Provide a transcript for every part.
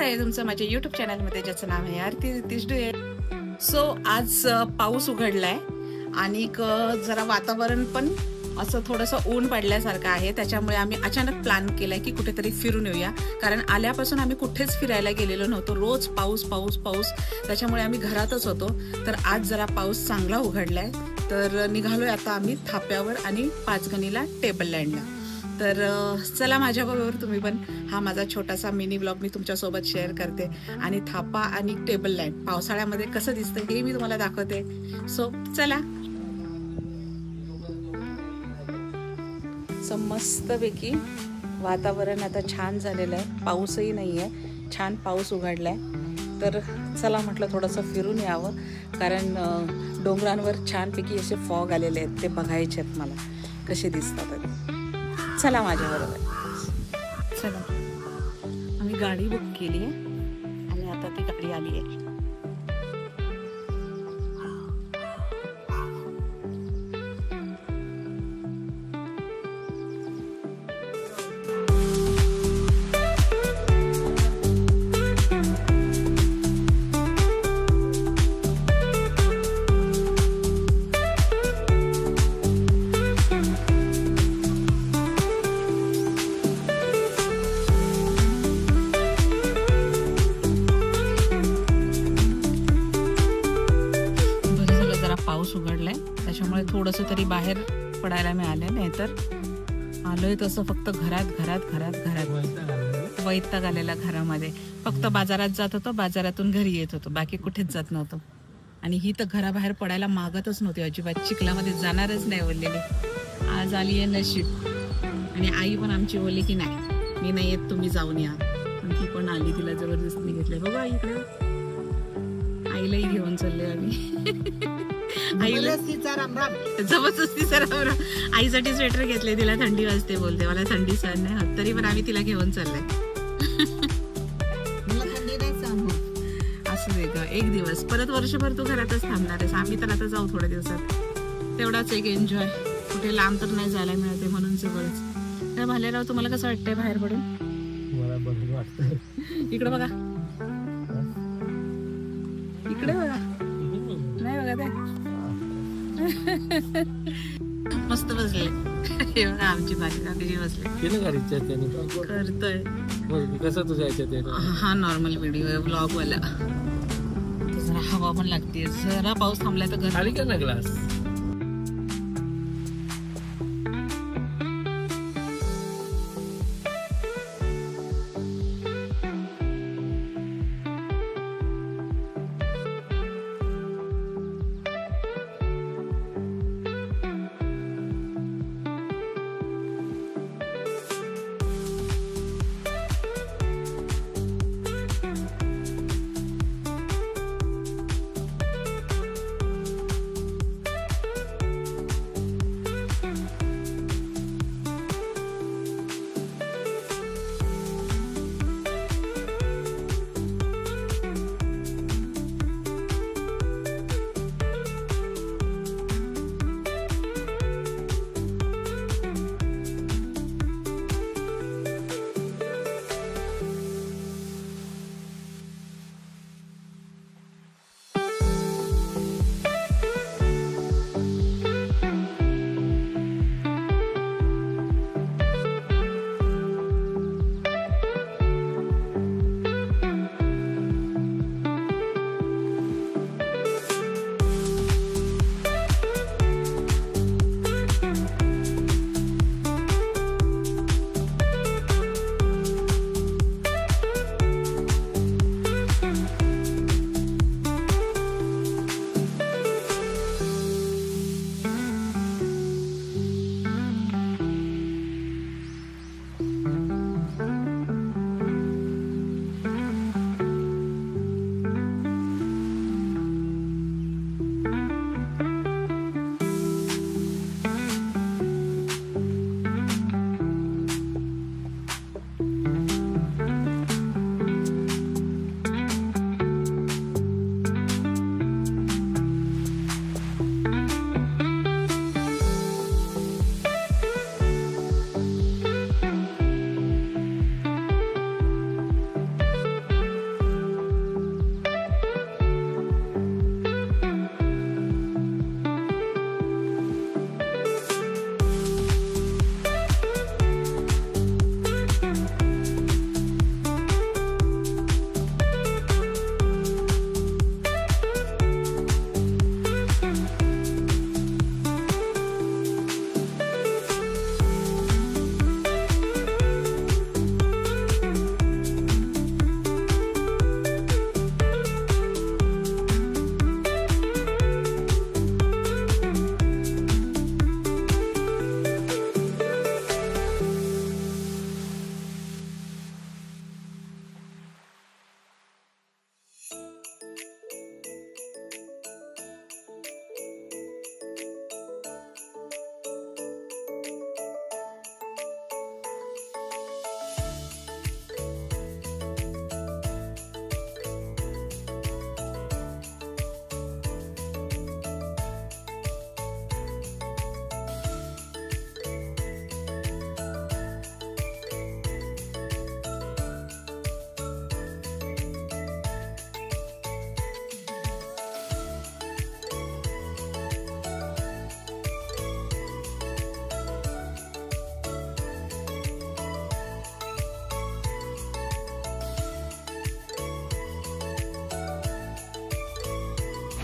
आहे तुमचं माझ्या YouTube चॅनलमध्ये, ज्याचं नाव आहे आरती रितेश डुये. सो आज पाऊस उघडलाय आणि जरा वातावरण पण असं थोडंसं ऊन पडल्यासारखं आहे. त्याच्यामुळे आम्ही अचानक प्लॅन केलाय की कुठेतरी फिरून येऊया, कारण आल्यापासून आम्ही कुठेच फिरायला गेलेलो नव्हतो. रोज पाऊस पाऊस पाऊस, त्याच्यामुळे आम्ही घरातच होतो. तर आज जरा पाऊस चांगला उघडलाय, तर निघालोय आता आम्ही थाप्यावर आणि पाचगणीला टेबल लँडला. तर चला माझ्याबरोबर तुम्ही पण. हा माझा छोटासा मिनी ब्लॉग मी तुमच्यासोबत शेअर करते आणि थापा आणि टेबल लँड पावसाळ्यामध्ये कसं दिसतं हे मी तुम्हाला दाखवते. सो चला. सो मस्तपैकी वातावरण आता छान झालेलं आहे, पाऊसही नाही आहे, छान पाऊस उघडलाय. तर चला म्हटलं थोडंसं फिरून यावं, कारण डोंगरांवर छानपैकी असे फॉग आलेले आहेत, ते बघायचे आहेत मला कसे दिसतात. चला माझ्याबरोबर. चला, आम्ही गाडी बुक केली आहे आणि आता ती गाडी आली आहे. पाऊस उघडलाय त्याच्यामुळे थोडंसं तरी बाहेर पडायला मिळालं, नाही तर आलोय तसं फक्त घरात घरात घरात घरात वैताग आलेला घरामध्ये. फक्त बाजारात जात होतो, बाजारातून घरी येत होतो, बाकी कुठेच जात नव्हतो. आणि ही तर घराबाहेर पडायला मागतच नव्हती अजिबात, चिखलामध्ये जाणारच नाही बोललेली. आज आली आहे नशीब. आणि आई पण आमची बोलली की नाही मी नाही येत, तुम्ही जाऊन या. पण ती पण आली, तिला जबरदस्ती घेतले. बघा इकडे आईलाही घेऊन चालले आम्ही. आईला जबरदस्तीचा राम राम. आईसाठी स्वेटर घेतले, तिला थंडी वाजते बोलते, मला थंडी सहन नाही होत, तरी पण आम्ही तिला घेऊन चाललोय. असं दे ग, एक दिवस, परत वर्षभर तू घरातच थांबणार आहेस. आम्ही तर आता जाऊ थोड्या दिवसात, तेवढाच एक एन्जॉय. कुठे लांब तर नाही जायला मिळते म्हणून जवळच. तर भालेराव, तुम्हाला कसं वाटतंय बाहेर पडून? इकडे बघा, इकडे बघा, नाही बघा ते मस्त बसले. हे बघा आमची बालिका कशी बसले करतोय. कसं तुझ्या याच्यात? हा नॉर्मल व्हिडिओ आहे, ब्लॉग वाला. जरा हवा पण लागते, जरा पाऊस थांबलाय तर घर आली का ना ग्लास.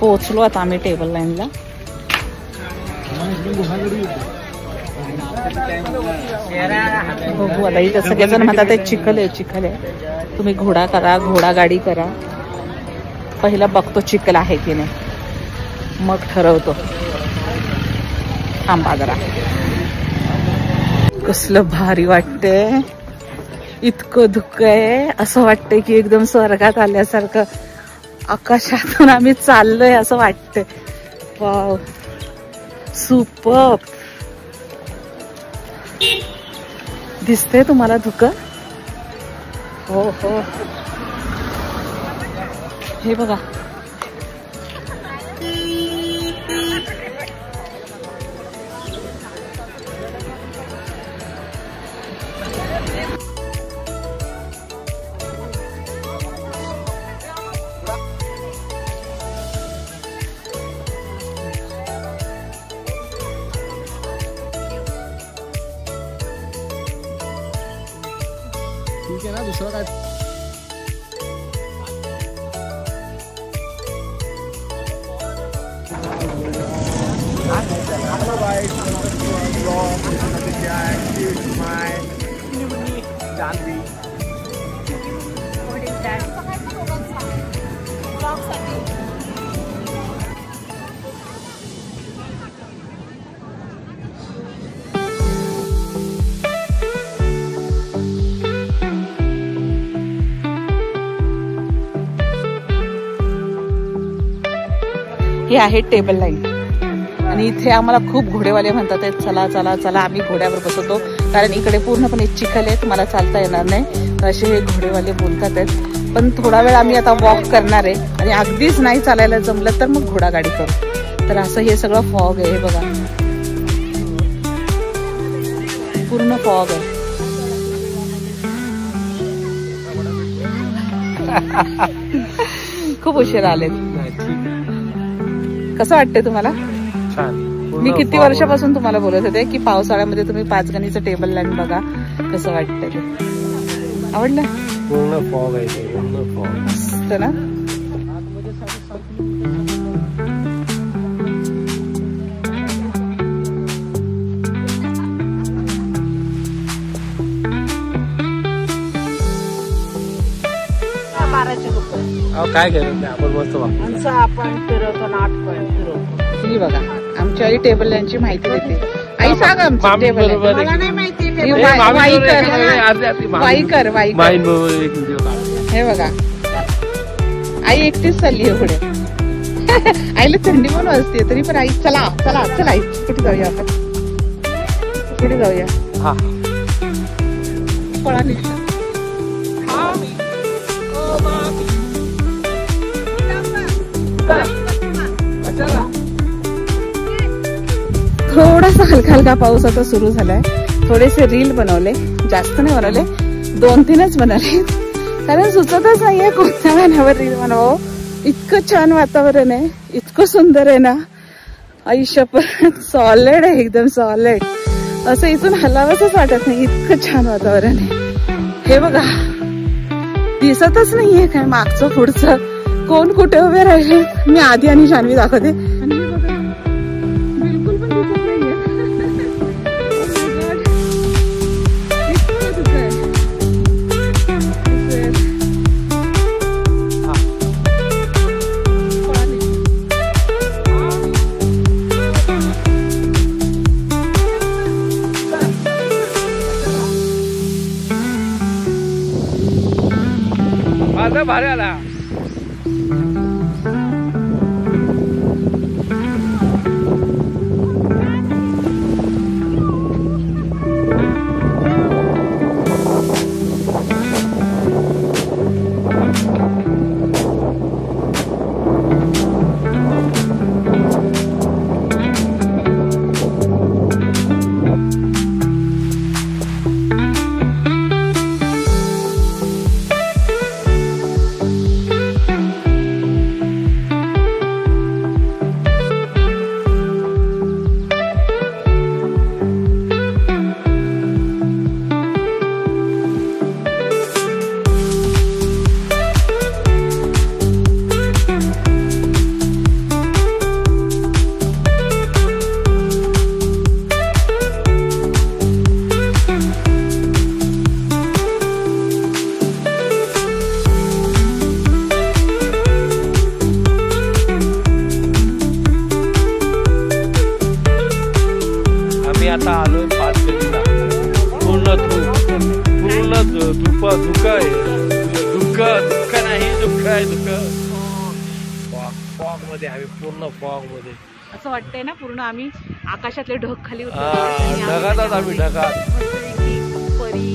पोहोचलो आता आम्ही टेबल लाईनला. बघू आता इथे सगळेजण म्हणतात चिखल आहे चिखल आहे, तुम्ही घोडा करा, घोडा गाडी करा. पहिला बघतो चिखल आहे की नाही, मग ठरवतो. थांबा जरा. कसलं भारी वाटतंय, इतकं धुकं आहे, असं वाटतंय की एकदम स्वर्गात आल्यासारखं. आकाशातून आम्ही चाललोय असं वाटतंय. Wow, super. दिसतंय तुम्हाला धुकं? हो हो, हे बघा. ठीक आहे ना, दुसरं काय? हे आहे टेबल लाईन आणि इथे आम्हाला खूप घोडेवाले म्हणतात आहेत, चला चला चला. आम्ही घोड्यावर बसवतो कारण इकडे पूर्णपणे चिखल आहे, तुम्हाला चालता येणार नाही. तर असे हे घोडेवाले बोलतात आहेत. पण थोडा वेळ आम्ही आता वॉक करणार आहे आणि अगदीच नाही चालायला जमलं तर मग घोडा गाडी करू. तर असं हे सगळं फॉग आहे, हे बघा पूर्ण फॉग आहे. खूप उशीर आले. कसं वाटतंय तुम्हाला? मी किती वर्षापासून तुम्हाला बोलत होते की पावसाळ्यामध्ये तुम्ही पाचगणीचं टेबल लँड बघा, कसं वाटतंय ते. आवडलं? पूर्ण फॉग आहे, पूर्ण फॉग मस्त ना. काय केलं आपण मस्त आपण फिरवतो ना, 8 पॉइंट फिरवतो. ही बघा आमची आई टेबल लँडची माहिती देते. आई सांग आमची टेबल वाईकर. हे बघा आई एकटीच चालली आहे पुढे. आईला थंडी पण वाजते तरी पण आई चला चला चला आई कुठे जाऊया आपण, कुठे जाऊया. पळाली. थोडासा हलका हलका पाऊस आता सुरू झालाय. थोडेसे रील बनवले, जास्त नाही बनवले, 2-3च बनवले कारण सुचतच नाहीये कोणत्या गाण्यावर रील बनवावं. इतकं छान वातावरण आहे, इतकं सुंदर आहे ना, आयुष्यभर सॉलिड आहे, एकदम सॉलिड. असं इथून हलावंच वाटत नाही, इतकं छान वातावरण आहे. हे बघा दिसतच नाहीये काय मागचं पुढचं, कोण कुठे उभे राहिले. मी आधी आणि जान्हवी दाखवते. बिलकुल पण दिसत नाहीये. माझा भारी आला. आता आलोय पाचगणीला. पूर्ण धुक आहे. दुःख नाही, दुःख आहे दुःख. फॉग मध्ये आम्ही, पूर्ण फॉग मध्ये. असं वाटतंय ना पूर्ण आम्ही आकाशातले ढग खाली ढगातच आम्ही ढगात. परी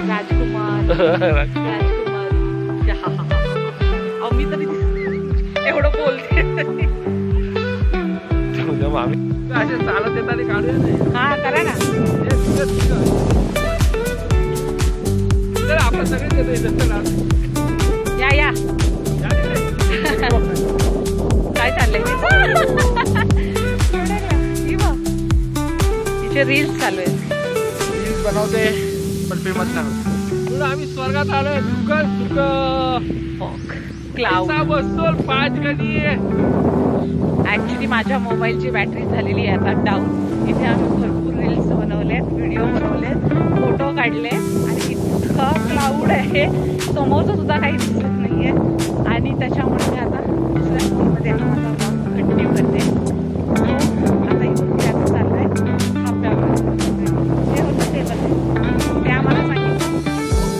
राजकुमार मी तरी एवढं बोलते. आम्ही असे चालत येताना काढूया. हा करा ना. आपण सगळेच या काय चाललंय तिचे रील्स चालू आहेत. रील्स बनवते पण फेमस नाही. आम्ही स्वर्गात आलोय. क्लाउड बसतो पाचगणी. ऍक्च्युली माझ्या मोबाईलची बॅटरी झालेली आहे आता डाऊन. इथे आम्ही भरपूर रील्स बनवलेत, व्हिडिओ बनवलेत, फोटो काढले आणि इतकं क्लाउड आहे, समोरचं सुद्धा काही दिसत नाहीये. आणि त्याच्यामुळे मी आता दुसऱ्या फोनमध्ये कंटिन्यू करते. आता इथून आता चाललंय आपल्यावर जे होतं ते बघते. ते आम्हाला सांगितलं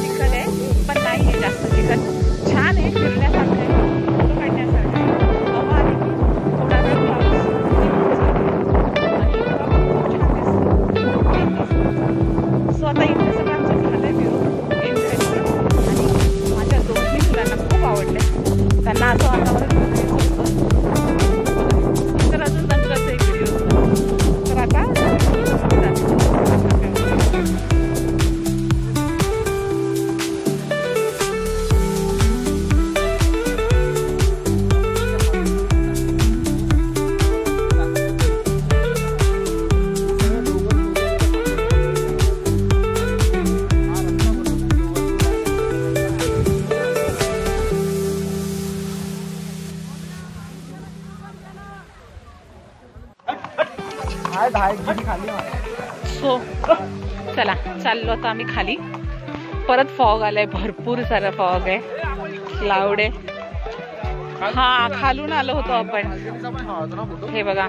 चिखल आहे पण नाही आहे जास्त चिखल. छान आहे, फिरण्यासारखं आहे, फोटो काढण्यासारखं आहे. हवा आली थोडा वेळ पाऊस सो आता इथे सगळं आमचं झालंय फिरून एन्जॉय करून. आणि माझ्या दोन्ही मुलांना खूप आवडले. त्यांना असं वातावरण तर अजून नंतरच एक व्हिडिओ. तर आता सो चला चाललो आता आम्ही खाली. परत फॉग आलाय, भरपूर सारा फॉग आहे, क्लाउड आहे. हा खालून आलो होतो आपण. हे बघा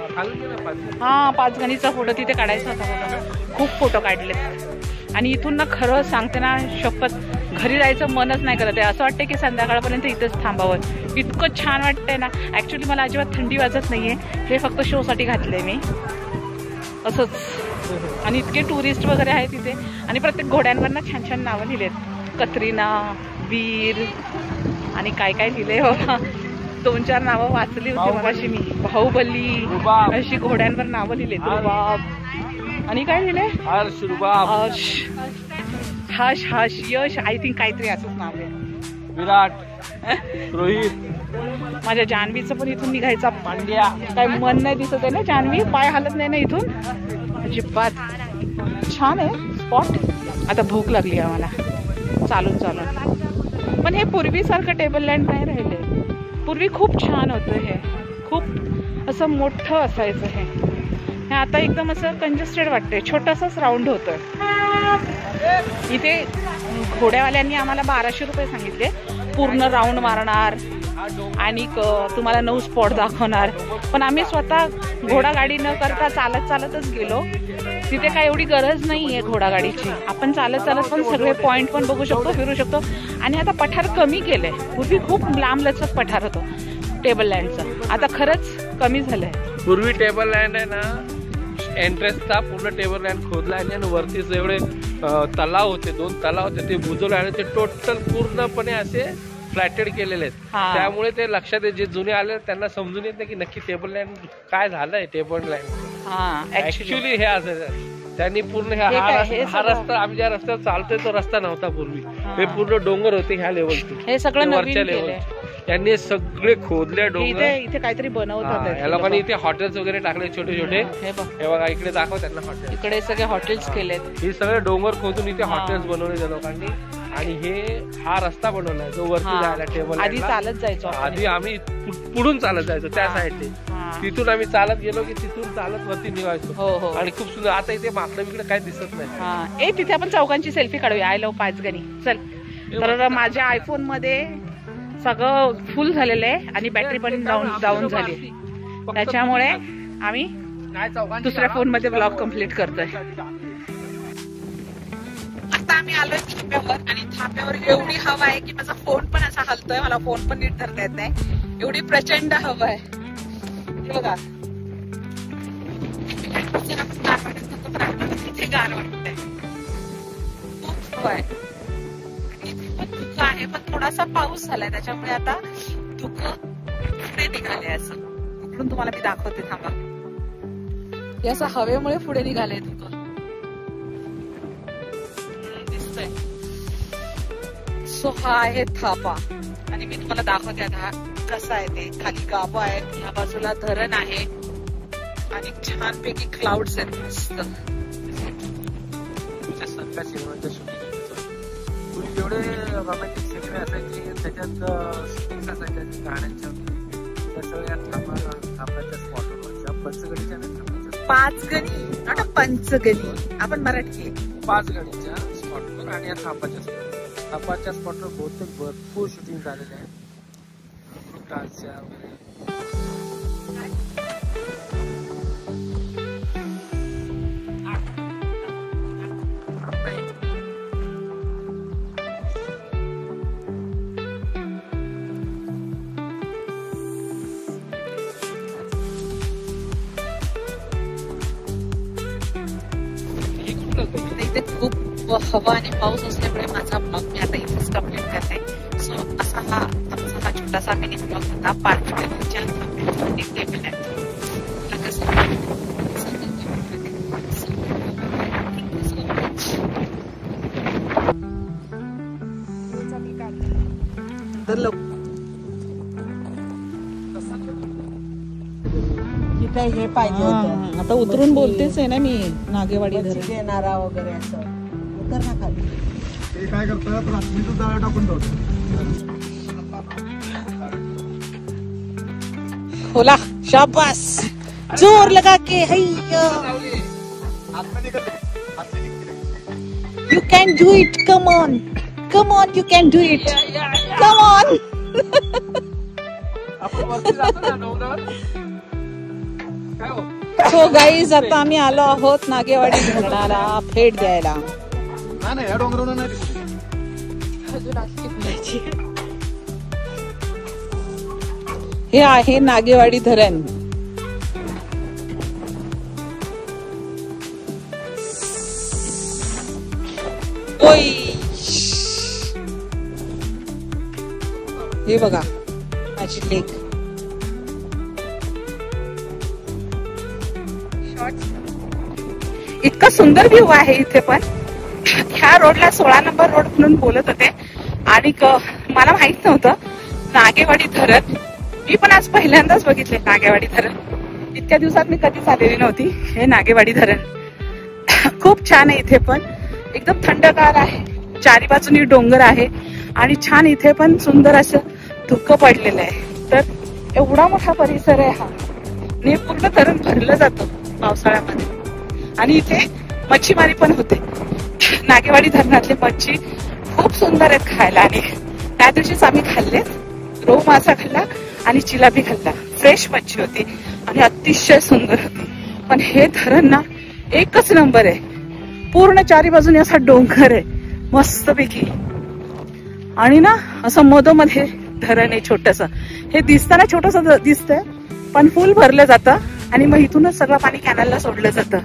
हा पाचगणीचा फोटो तिथे काढायचा होता. खूप फोटो काढले. आणि इथून ना खरं सांगते ना शपथ घरी जायचं मनच नाही करत आहे. असं वाटतं की संध्याकाळपर्यंत इथंच थांबावं. इतकं छान वाटतंय ना. ऍक्च्युली मला अजिबात थंडी वाजत नाहीये. हे फक्त शो साठी घातलंय मी असंच. आणि इतके टुरिस्ट वगैरे आहेत तिथे. आणि प्रत्येक घोड्यांवर ना छान छान नावं लिहिलेत. कतरीना, वीर आणि काय काय लिहिलंय बाबा. 2-4 नावं वाचली होती मगाशी मी. बाहुबली अशी घोड्यांवर नावं लिहिलेत. रुबाब आणि काय लिहिलंय हर्ष, रुबाब, हर्ष, यश, आय थिंक काहीतरी असंच नाव आहे. विराट, रोहित. माझ्या जान्हवीचं पण इथून निघायचा पांड्या. काय मन नाही दिसत आहे ना जान्हवी. पाय हालत नाही ना इथून अजिबात. छान आहे स्पॉट. आता भूक लागली आम्हाला चालून चालून. पण हे पूर्वीसारखं टेबल लँड नाही राहिले. पूर्वी खूप छान होतं. हे खूप असं मोठं असायचं. हे आता एकदम असं कंजेस्टेड वाटतंय. छोटंसंच राऊंड होतं. इथे घोड्यावाल्यांनी आम्हाला 1200 रुपये सांगितले. पूर्ण राऊंड मारणार आणि तुम्हाला 9 स्पॉट दाखवणार. पण आम्ही स्वतः घोडागाडी न करता चालत चालतच गेलो. तिथे काय एवढी गरज नाहीये घोडागाडीची. आपण चालत चालत पण सगळे पॉइंट पण बघू शकतो, फिरू शकतो. आणि आता पठार कमी केलंय. पूर्वी खूप लांबलचक पठार होतं टेबल लँडचं. आता खरंच कमी झालंय. पूर्वी टेबल लँड आहे ना, एंट्रन्सचा पूर्ण टेबल लँड खोदला आहे आणि वरती जेवढे तलाव होते, 2 तलाव होते ते बुजवले आणि ते टोटल पूर्णपणे असे फ्लॅटेड केलेले आहेत. त्यामुळे ते लक्षात येते, जे जुने आले त्यांना समजून येते की नक्की टेबल लँड काय झालंय. टेबल लँड ऍक्च्युली हे असं त्यांनी पूर्ण हा रस्ता, आम्ही ज्या रस्त्यावर चालतोय तो रस्ता नव्हता पूर्वी. हे पूर्ण डोंगर होते ह्या लेवलचे, हे सगळं वरच्या लेवलचे. त्यांनी सगळे खोदले डोंगर. इथे काहीतरी बनवत होते या लोकांनी. इथे हॉटेल्स वगैरे टाकले छोटे छोटे. हे बघा इकडे दाखव त्यांना हॉटेल. इकडे सगळे हॉटेल्स केलेत. हे सगळे डोंगर खोदून इथे हॉटेल्स बनवले त्या लोकांनी. आणि हा रस्ता बनवलाय जो वरती जायला टेबल. आधी चालत जायचो. आधी आम्ही पुढून चालत जायचो त्या साईडने. तिथून आम्ही चालत गेलो की तिथून चालत वरती निघायचो. आणि खूप सुंदर. आता इथे मागलं इकडे काही दिसत नाही. तिथे आपण चौकांची सेल्फी काढूया. I love Panchgani. चल. तर माझ्या आयफोन मध्ये सगळं फुल झालेलं आहे आणि बॅटरी पण डाऊन झाली. त्याच्यामुळे आम्ही दुसऱ्या फोन मध्ये ब्लॉग कम्प्लीट करतोय. आता आम्ही आलोय थांब्यावर आणि थांब्यावर एवढी हवा आहे की माझा फोन पण असा हलतोय. मला फोन पण नीट धरता येत नाही, एवढी प्रचंड हवा आहे. हे बघा इथे गार वाटतंय, खूप हवा आहे. इथे पण धुकं आहे, पण थोडासा पाऊस झालाय त्याच्यामुळे आता धुकं पुढे निघाले. असं इकडून तुम्हाला मी दाखवते, थांबा. हे असं हवेमुळे पुढे निघाले धुकं, दिसतंय. सो हा आहे थापा आणि मी तुम्हाला दाखवते आता कसं आहे ते. खाली गावं आहेत, या बाजूला धरण आहे आणि छानपैकी क्लाउड्स आहेत मस्त. एवढे रोमॅन्टिक सिनेमे असायचे त्याच्यात शूटिंग असायच्या गाण्यांच्या. तसं या थांबाच्या स्पॉटवर पंचगणीच्या पाचगणी नॉट पंचगणी, आपण मराठी. पाचगणीच्या स्पॉटवर आणि या थापाच्या स्पॉटवर बहुतेक भरपूर शूटिंग झालेले आहे. डान्सच्या वगैरे. इथे खूप हवा आणि पाऊस असल्यामुळे माझा ब्लॉग मी आता इथेच कम्प्लीट करते. सो असा हा छोटासा मिनी ब्लॉग होता पार्टीच्या हे पाहिजे होतं. आता उतरून बोलतेच आहे ना मी. नागेवाडी देणारा वगैरे असं उतर ना खाली. ते काय करतात, रात्रीच जाळं टाकून ठेवतात. होला शाबास, जोर लगा के you can do it. Come on come on, you can do it. Come on. So guys आता आम्ही आलो आहोत नागेवाडी धरणाला भेट द्यायला. नाही या डोंगरावरून नाही. हे आहे नागेवाडी धरण. ओय हे बघा माझी लेक. इतका सुंदर व्ह्यू आहे इथे. पण ह्या रोडला 16 नंबर रोड म्हणून बोलत होते आणि मला माहित नव्हतं नागेवाडी धरण. मी पण आज पहिल्यांदाच बघितले नागेवाडी धरण. इतक्या दिवसात मी कधीच आलेली नव्हती. हे नागेवाडी धरण खूप छान आहे. इथे पण एकदम थंडगार आहे, चारी बाजूनी डोंगर आहे आणि छान इथे पण सुंदर असं धुकं पडलेलं आहे. तर एवढा मोठा परिसर आहे हा आणि पूर्ण धरण भरलं जातं पावसाळ्यामध्ये. आणि इथे मच्छीमारी पण होते. नागेवाडी धरणातले मच्छी खूप सुंदर आहेत खायला आणि त्या दिवशीच आम्ही खाल्ले. रोहू मासा खाल्ला आणि चिलापी खाल्ला. फ्रेश मच्छी होती आणि अतिशय सुंदर होती. पण हे धरण ना एकच नंबर आहे. पूर्ण चारी बाजूने असा डोंगर आहे मस्तपैकी आणि ना असं मधोमध्ये धरण आहे छोटस. हे दिसताना छोटस दिसतंय पण फुल भरलं जातं आणि मग इथूनच सगळं पाणी कॅनलला सोडलं जातं.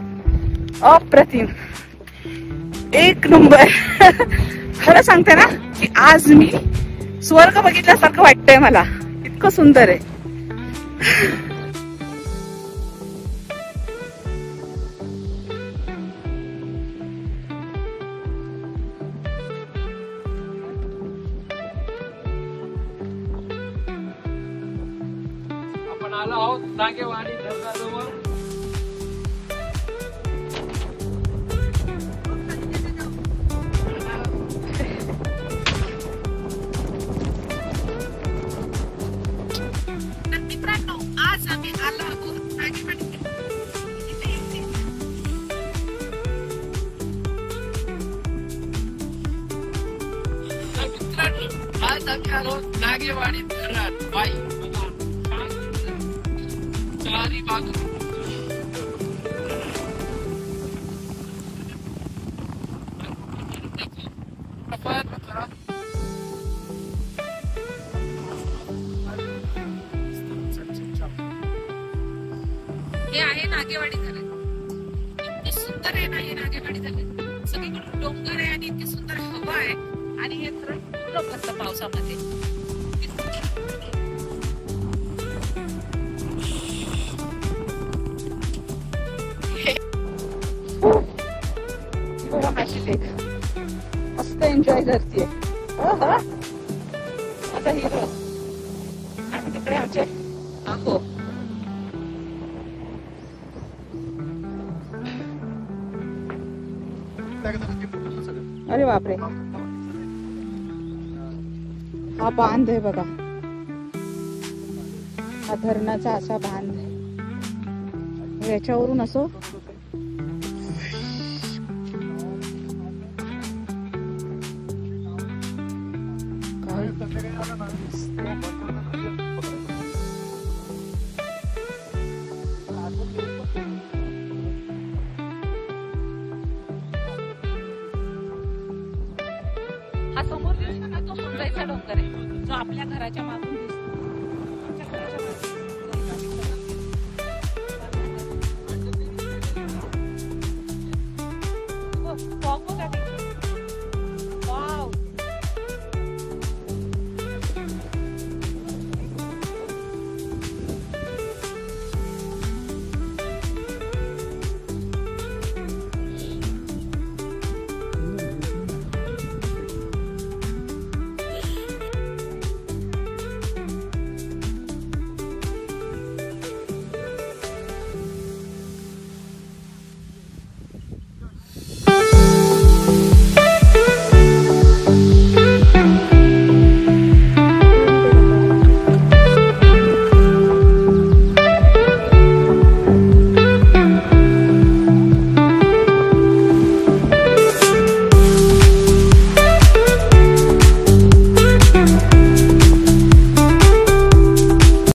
अप्रतिम, एक नंबर. खरं सांगते ना की आज मी स्वर्ग बघितल्यासारखं वाटतंय मला. इतकं सुंदर आहे. आपण आलो आहोत नागेवाडी धरणाजवळ. मित्रांनो आज आम्ही आलो आहोत नागेवाडी. मित्रांनो आज आम्ही आलो नागेवाडी धरण. बाई चारी बाजू नागेवाडी झालं. इतकी सुंदर आहे ना हे नागेवाडी झालं. सगळीकडून डोंगर आहे आणि इतकी सुंदर हवा आहे आणि हे धरण पूर्ण भरतं पावसामध्ये. मस्त एन्जॉय करते आता हिरो आणि तिकडे आमचे आहो. अरे बापरे, हा बांध आहे बघा, हा धरणाचा असा बांध आहे. याच्यावरून असं हा समोर दिसतो ना तो सुंदराचा डोंगर आहे जो आपल्या घराच्या मागे